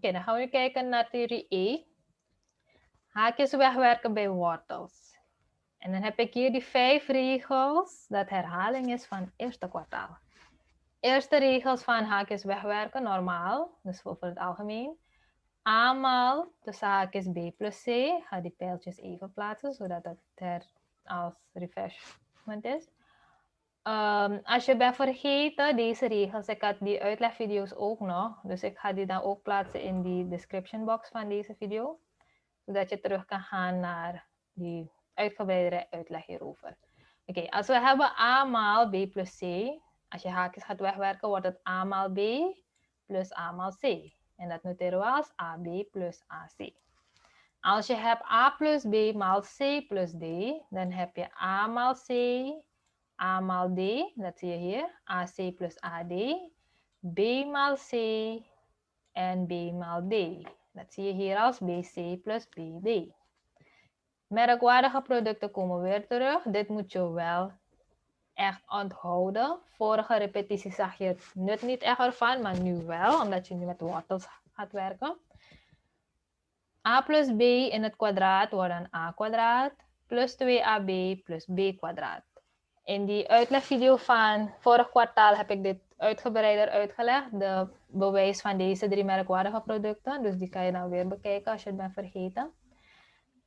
Oké, dan gaan we kijken naar theorie E. Haakjes wegwerken bij wortels. En dan heb ik hier die 5 regels dat herhaling is van het eerste kwartaal. Eerste regels van haakjes wegwerken, normaal, dus voor het algemeen. A maal tussen haakjes B plus C. Ga die pijltjes even plaatsen, zodat het er als refreshment is. Als je bent vergeten, deze regels, ik had die uitlegvideo's ook nog. Dus ik ga die dan ook plaatsen in die description box van deze video. Zodat je terug kan gaan naar die uitgebreidere uitleg hierover. Oké, als we hebben A maal B plus C. Als je haakjes gaat wegwerken, wordt het A maal B plus A maal C. En dat noteren we als AB plus AC. Als je hebt A plus B maal C plus D, dan heb je A maal C, A maal D, dat zie je hier, AC plus AD, B maal C en B maal D. Dat zie je hier als BC plus BD. Merkwaardige producten komen weer terug. Dit moet je wel echt onthouden. Vorige repetitie zag je het nut niet echt ervan, maar nu wel, omdat je nu met wortels gaat werken. A plus B in het kwadraat wordt dan A kwadraat plus 2AB plus B kwadraat. In die uitlegvideo van vorig kwartaal heb ik dit uitgebreider uitgelegd. De bewijs van deze 3 merkwaardige producten. Dus die kan je dan weer bekijken als je het bent vergeten.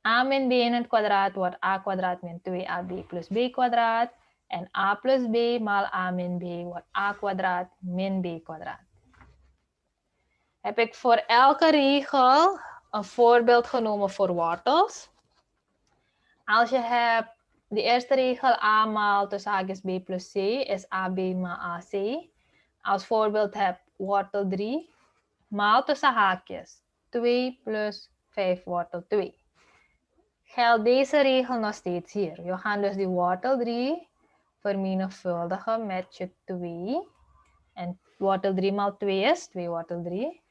A min B in het kwadraat wordt A kwadraat min 2AB plus B kwadraat. En A plus B maal A min B wordt A kwadraat min B kwadraat. Heb ik voor elke regel een voorbeeld genomen voor wortels. Als je hebt de eerste regel A maal tussen haakjes B plus C is AB maal AC. Als voorbeeld heb wortel 3 maal tussen haakjes 2 plus 5 wortel 2. Geldt deze regel nog steeds hier. Je gaat dus die wortel 3 vermenigvuldigen met je 2. En wortel 3 maal 2 is 2 wortel 3.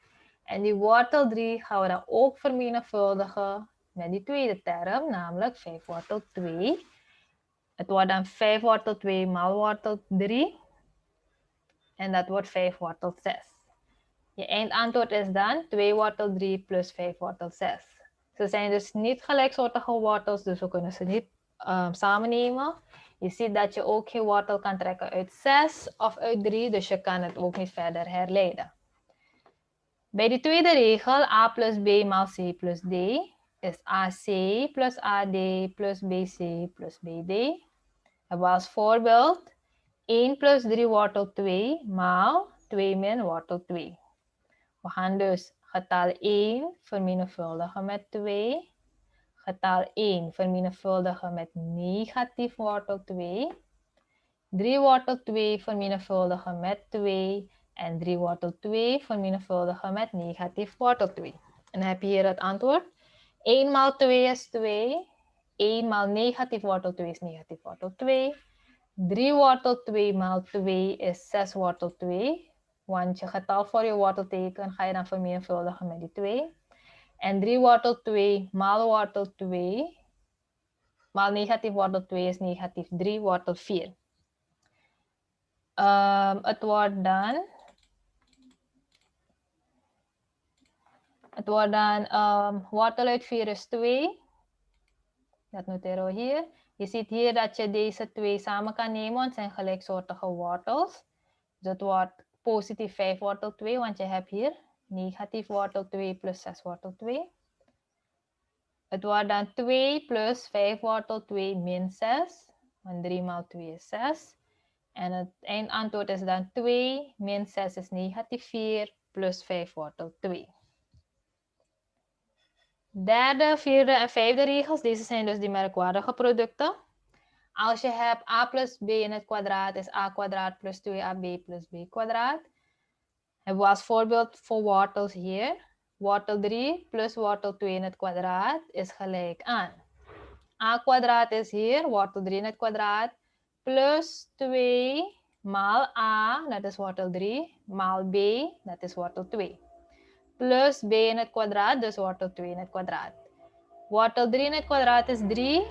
En die wortel 3 gaan we dan ook vermenigvuldigen met die tweede term, namelijk 5 wortel 2. Het wordt dan 5 wortel 2 maal wortel 3. En dat wordt 5 wortel 6. Je eindantwoord is dan 2 wortel 3 plus 5 wortel 6. Ze zijn dus niet gelijksoortige wortels, dus we kunnen ze niet samen nemen. Je ziet dat je ook geen wortel kan trekken uit 6 of uit 3, dus je kan het ook niet verder herleiden. Bij de tweede regel, A plus B maal C plus D, is AC plus AD plus BC plus BD. Hebben we als voorbeeld 1 plus 3 wortel 2 maal 2 min wortel 2. We gaan dus getal 1 vermenigvuldigen met 2. Getal 1 vermenigvuldigen met negatief wortel 2. 3 wortel 2 vermenigvuldigen met 2. En 3 wortel 2 vermenigvuldigen met negatief wortel 2. En dan heb je hier het antwoord. 1 maal 2 is 2. 1 maal negatief wortel 2 is negatief wortel 2. 3 wortel 2 maal 2 is 6 wortel 2. Want je getal voor je wortelteken ga je dan vermenigvuldigen met die 2. En 3 wortel 2 maal 2 maal negatief wortel 2 is negatief 3 wortel 4. Het wordt dan wortel uit 4 is 2. Dat noteren we hier. Je ziet hier dat je deze 2 samen kan nemen, want het zijn gelijksoortige wortels. Dus het wordt positief 5 wortel 2, want je hebt hier negatief wortel 2 plus 6 wortel 2. Het wordt dan 2 plus 5 wortel 2 min 6, want 3 maal 2 is 6. En het eindantwoord is dan 2 min 6 is negatief 4 plus 5 wortel 2. Derde, vierde en vijfde regels, deze zijn dus die merkwaardige producten. Als je hebt a plus b in het kwadraat is a kwadraat plus 2ab plus b kwadraat. Hebben we als voorbeeld voor wortels hier. Wortel 3 plus wortel 2 in het kwadraat is gelijk aan. A kwadraat is hier, wortel 3 in het kwadraat, plus 2 maal a, dat is wortel 3, maal b, dat is wortel 2. Plus b in het kwadraat, dus wortel 2 in het kwadraat. Wortel 3 in het kwadraat is 3.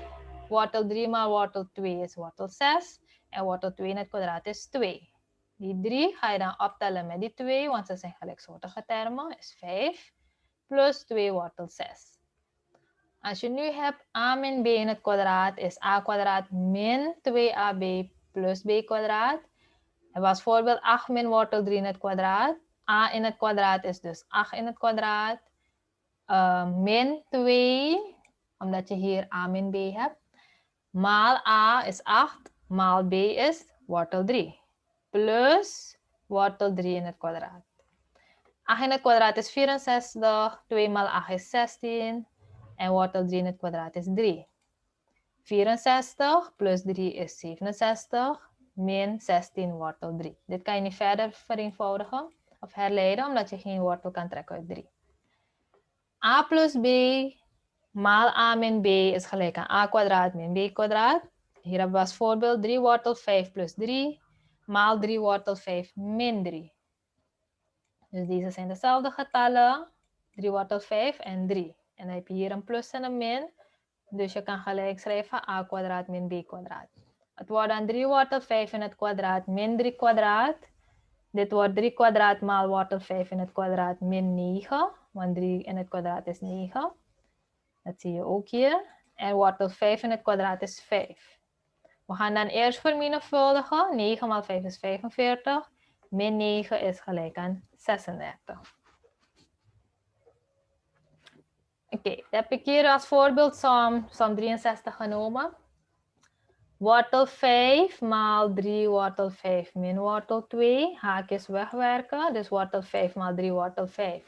Wortel 3 maal wortel 2 is wortel 6. En wortel 2 in het kwadraat is 2. Die 3 ga je dan optellen met die 2, want ze zijn gelijksoortige termen, is 5. plus 2 wortel 6. Als je nu hebt a min b in het kwadraat is a kwadraat min 2ab plus b kwadraat. Het was voorbeeld 8 min wortel 3 in het kwadraat. A in het kwadraat is dus 8 in het kwadraat. Min 2, omdat je hier a min b hebt. Maal a is 8, maal b is wortel 3. Plus wortel 3 in het kwadraat. 8 in het kwadraat is 64, 2 maal 8 is 16. En wortel 3 in het kwadraat is 3. 64 plus 3 is 67, min 16 wortel 3. Dit kan je niet verder vereenvoudigen of herleiden, omdat je geen wortel kan trekken uit 3. A plus b maal a min b is gelijk aan a kwadraat min b kwadraat. Hier hebben we als voorbeeld 3 wortel 5 plus 3 maal 3 wortel 5 min 3. Dus deze zijn dezelfde getallen, 3 wortel 5 en 3. En dan heb je hier een plus en een min. Dus je kan gelijk schrijven a kwadraat min b kwadraat. Het wordt dan 3 wortel 5 in het kwadraat min 3 kwadraat. Dit wordt 3 kwadraat maal wortel 5 in het kwadraat min 9. Want 3 in het kwadraat is 9. Dat zie je ook hier. En wortel 5 in het kwadraat is 5. We gaan dan eerst vermenigvuldigen. 9 maal 5 is 45. Min 9 is gelijk aan 36. Oké, dat heb ik hier als voorbeeld som 63 genomen. Wortel 5 maal 3 wortel 5 min wortel 2. Haakjes wegwerken. Dus wortel 5 maal 3 wortel 5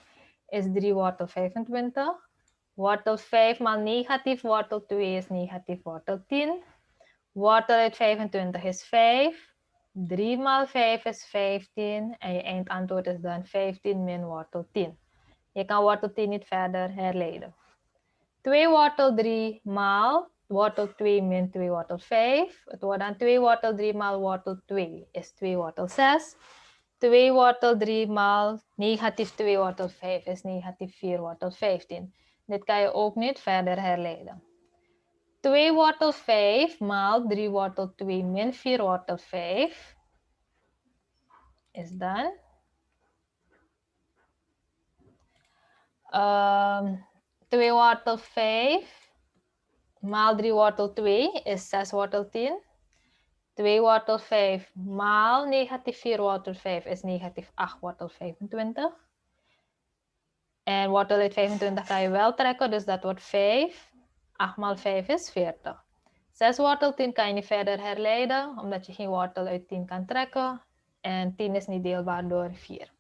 is 3 wortel 25. Wortel 5 maal negatief wortel 2 is negatief wortel 10. Wortel uit 25 is 5. 3 maal 5 is 15. En je eindantwoord is dan 15 min wortel 10. Je kan wortel 10 niet verder herleiden. 2 wortel 3 maal wortel 2 min 2 wortel 5. Het wordt dan 2 wortel 3 maal wortel 2 is 2 wortel 6. 2 wortel 3 maal negatief 2 wortel 5 is negatief 4 wortel 15. Dit kan je ook niet verder herleiden. 2 wortel 5 maal 3 wortel 2 min 4 wortel 5 is dan 2 wortel 5 maal 3 wortel 2 is 6 wortel 10. 2 wortel 5 maal negatief 4 wortel 5 is negatief 8 wortel 25. En wortel uit 25 kan je wel trekken, dus dat wordt 5. 8 maal 5 is 40. 6 wortel 10 kan je niet verder herleiden, omdat je geen wortel uit 10 kan trekken. En 10 is niet deelbaar door 4.